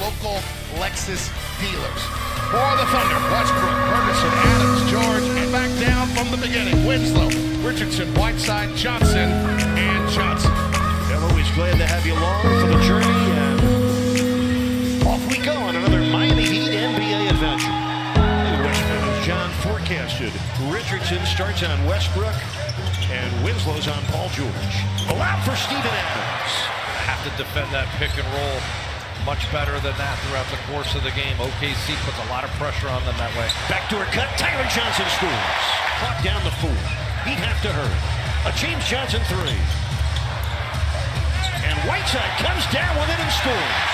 local Lexus dealers. For the Thunder, Westbrook, Ferguson, Adams, George, and back down from the beginning. Winslow, Richardson, Whiteside, Johnson, and Johnson. I'm always glad to have you along for the journey, and off we go on another Miami Heat NBA adventure. Westbrook, as John forecasted, Richardson starts on Westbrook, and Winslow's on Paul George. Allowed for Steven Adams. Have to defend that pick and roll much better than that throughout the course of the game. OKC puts a lot of pressure on them that way. Backdoor cut, Tyler Johnson scores. Clock down to 4. He'd have to hurry. A James Johnson 3. And Whiteside comes down with it and scores.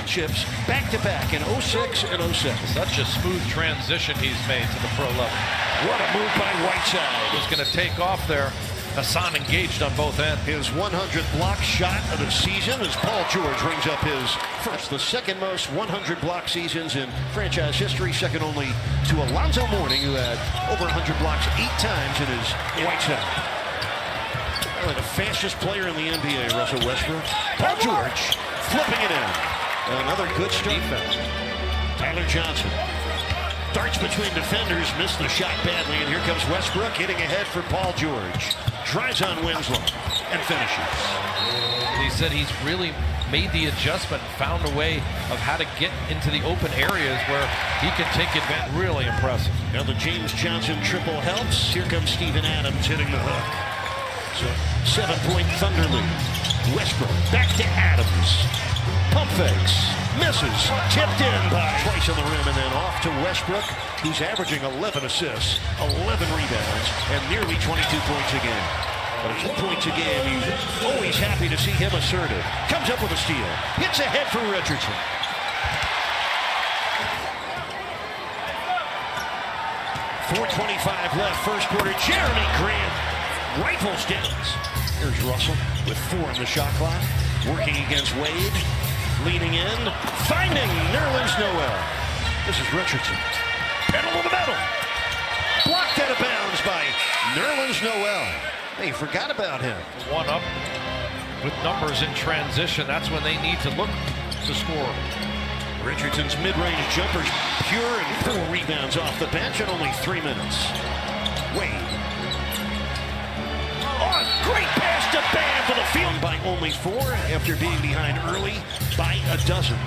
Chips back-to-back in 06 and 07. Such a smooth transition he's made to the pro level. What a move by Whiteside. He's going to take off there. Hassan engaged on both ends. His 100th block shot of the season as Paul George rings up his first, the second most 100 block seasons in franchise history, second only to Alonzo Mourning, who had over 100 blocks 8 times in his Whiteside. The fastest player in the NBA, Russell Westbrook. Paul George flipping it in. Another good start. Tyler Johnson darts between defenders, missed the shot badly, and here comes Westbrook hitting ahead for Paul George. Drives on Winslow and finishes. He said he's really made the adjustment, found a way of how to get into the open areas where he can take advantage. Really impressive. Now the James Johnson triple helps. Here comes Steven Adams hitting the hook. So 7-point Thunder lead. Westbrook back to Adams. Pump fakes. Misses. Tipped in by twice on the rim and then off to Westbrook, who's averaging 11 assists, 11 rebounds, and nearly 22 points a game. But 2 points a game, you're always happy to see him assertive. Comes up with a steal. Hits ahead for Richardson. .425 left, first quarter. Jeremy Grant rifles down. Here's Russell with 4 on the shot clock. Working against Wade. Leaning in, finding Nerlens Noel. This is Richardson. Pedal to the metal. Blocked out of bounds by Nerlens Noel. They forgot about him. One up with numbers in transition. That's when they need to look to score. Richardson's mid-range jumpers pure and 4 rebounds off the bench in only 3 minutes. Wade. Oh, great pass to Bam for the field by only 4 after being behind early by a dozen.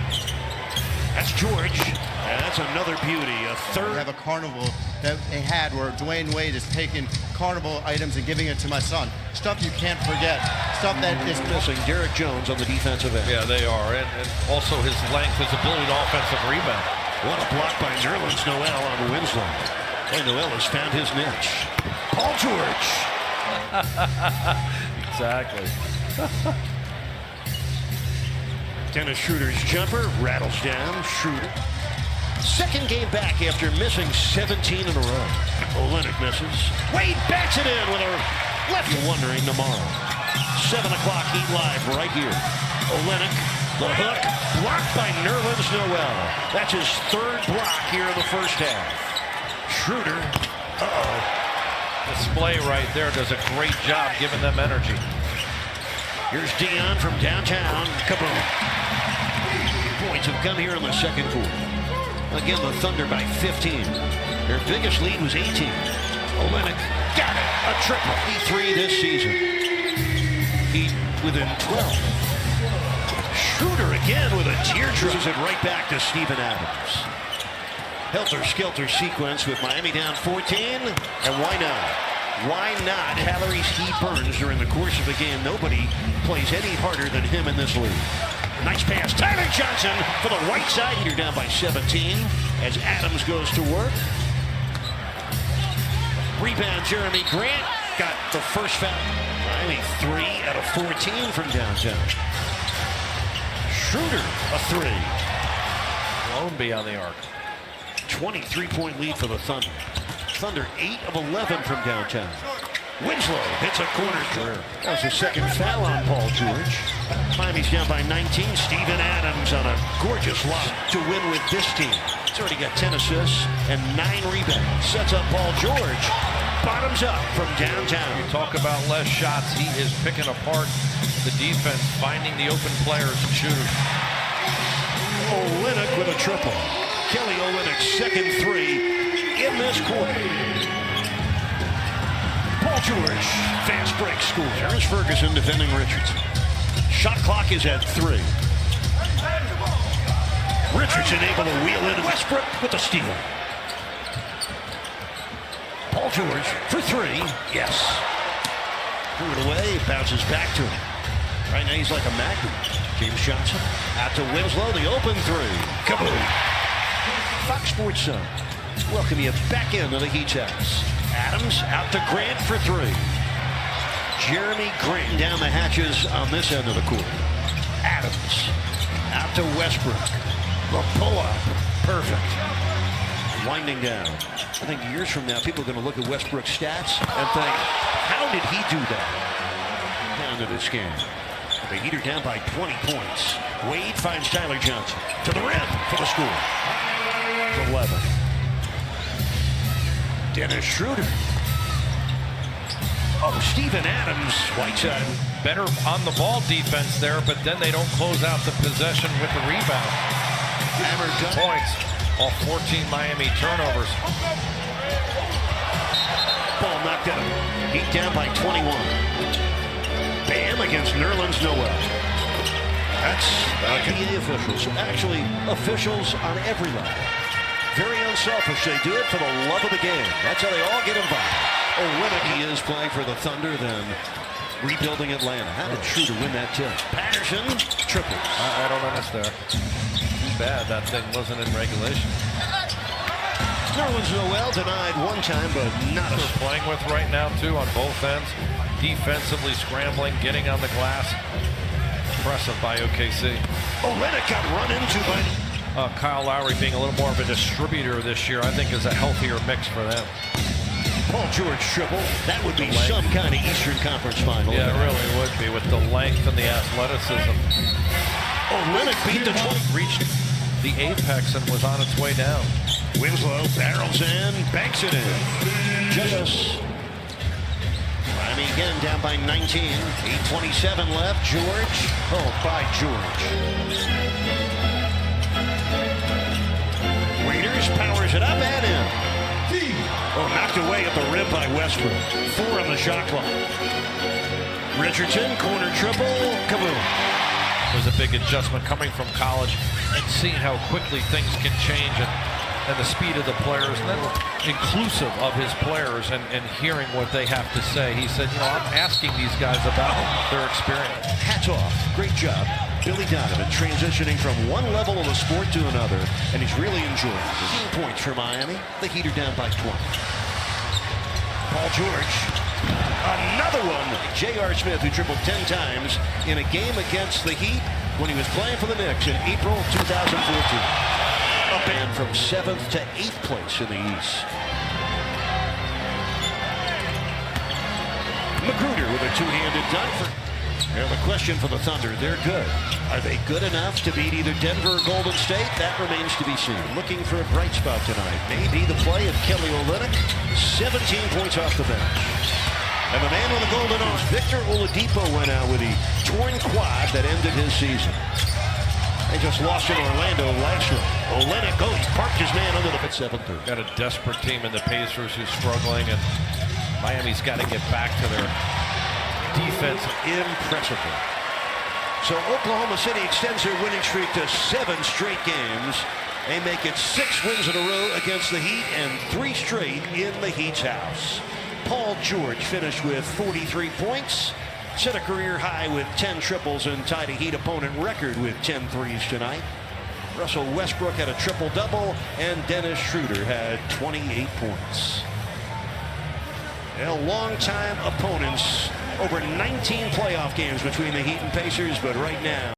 That's George. And that's another beauty. A third. We have a carnival that they had where Dwayne Wade is taking carnival items and giving it to my son. Stuff you can't forget. Stuff that is missing. Derek Jones on the defensive end. Yeah, they are. And also his length, his ability to offensive rebound. What a block by Nerlens Noel on Winslow. And Noel has found his niche. Paul George. Exactly. Dennis Schroeder's jumper rattles down. Schroeder. Second game back after missing 17 in a row. Olynyk misses. Wade backs it in with a left wondering tomorrow. 7 o'clock Heat Live right here. Olynyk, the hook, blocked by Nerlens Noel. That's his 3rd block here in the first half. Schroeder. Display right there does a great job giving them energy. Here's Dion from downtown. Kaboom. Points have come here in the second quarter. Again, the Thunder by 15. Their biggest lead was 18. Olynyk got it. A triple. 3 this season. Heat within 12. Schroeder again with a teardrop. This is it right back to Steven Adams. Helter-skelter sequence with Miami down 14, and why not? Why not? Calories he burns during the course of the game. Nobody plays any harder than him in this league. Nice pass. Tyler Johnson for the right side. You're down by 17 as Adams goes to work. Rebound, Jeremy Grant got the first foul. Miami 3 out of 14 from downtown. Schroeder, a 3. Lombe on the arc. 23-point lead for the Thunder. Thunder 8 of 11 from downtown. Winslow hits a corner career. That was the second foul on Paul George. Miami's down by 19. Steven Adams on a gorgeous lob to win with this team. He's already got 10 assists and 9 rebounds. Sets up Paul George. Bottoms up from downtown. You talk about less shots. He is picking apart the defense, finding the open players and shooters. triple. Kelly Olynyk's second three in this quarter. Paul George, fast break scores. Terrence Ferguson defending Richardson. Shot clock is at 3. Richardson able to wheel in. Westbrook with the steal. Paul George for 3. Yes. Threw it away. Bounces back to him. Right now he's like a magnet. James Johnson out to Winslow. The open 3. Kaboom. Fox Sports Sun. Welcome you back into the Heat's house. Adams out to Grant for 3. Jeremy Grant down the hatches on this end of the court. Adams out to Westbrook. The pull-up. Perfect. Winding down. I think years from now, people are going to look at Westbrook's stats and think, how did he do that? Down to this game. The Heat are down by 20 points. Wade finds Tyler Johnson to the rim for the score. 11. Dennis Schroeder. Oh, Steven Adams, Whiteside. Better on the ball defense there, but then they don't close out the possession with the rebound. Hammer done. Points. All 14 Miami turnovers. Ball knocked out. Heat down by 21. Bam against Nerlens Noel. That's NBA officials. Actually, officials on every level. Very unselfish. They do it for the love of the game. That's how they all get involved. Olynykh is playing for the Thunder, then rebuilding Atlanta. How did Schroeder win that tip? Patterson triples. I don't understand. Too bad that thing wasn't in regulation. Nerlens Noel denied one time, but not a... They're playing with right now, too, on both ends. Defensively scrambling, getting on the glass. Impressive by OKC. Olynykh got run into by... Kyle Lowry being a little more of a distributor this year, I think, is a healthier mix for them. Paul George triple. That would be some kind of Eastern Conference final. Yeah, it really would be with the length and the athleticism. Olynykh beat the 20. Reached the apex and was on its way down. Winslow barrels in, banks it in. Just Miami again down by 19. 8:27 left. George. Oh, by George. Waiters powers it up and in. Oh, knocked away at the rim by Westbrook. 4 on the shot clock. Richardson, corner triple. Kaboom. It was a big adjustment coming from college and seeing how quickly things can change and the speed of the players, and then inclusive of his players and hearing what they have to say. He said, you know, I'm asking these guys about their experience. Hats off. Great job. Billy Donovan transitioning from one level of a sport to another, and he's really enjoying it. 15 points for Miami. The Heat are down by 20. Paul George. Another one. J.R. Smith, who tripled 10 times in a game against the Heat when he was playing for the Knicks in April 2014. Up and from 7th to 8th place in the East. Magruder with a two-handed dunk for... Now the question for the Thunder, they're good. Are they good enough to beat either Denver or Golden State? That remains to be seen. Looking for a bright spot tonight. Maybe the play of Kelly Olynyk. 17 points off the bench. And the man with the golden arm, Victor Oladipo, went out with a torn quad that ended his season. They just lost in Orlando last night. Olynyk, he's parked his man under the 7-3. Got a desperate team in the Pacers who's struggling, and Miami's got to get back to their defense impressively. So Oklahoma City extends their winning streak to 7 straight games. They make it 6 wins in a row against the Heat and 3 straight in the Heat's house. Paul George finished with 43 points, set a career high with 10 triples and tied a Heat opponent record with 10 threes tonight. Russell Westbrook had a triple-double and Dennis Schroeder had 28 points. Long-time opponents. Over 19 playoff games between the Heat and Pacers, but right now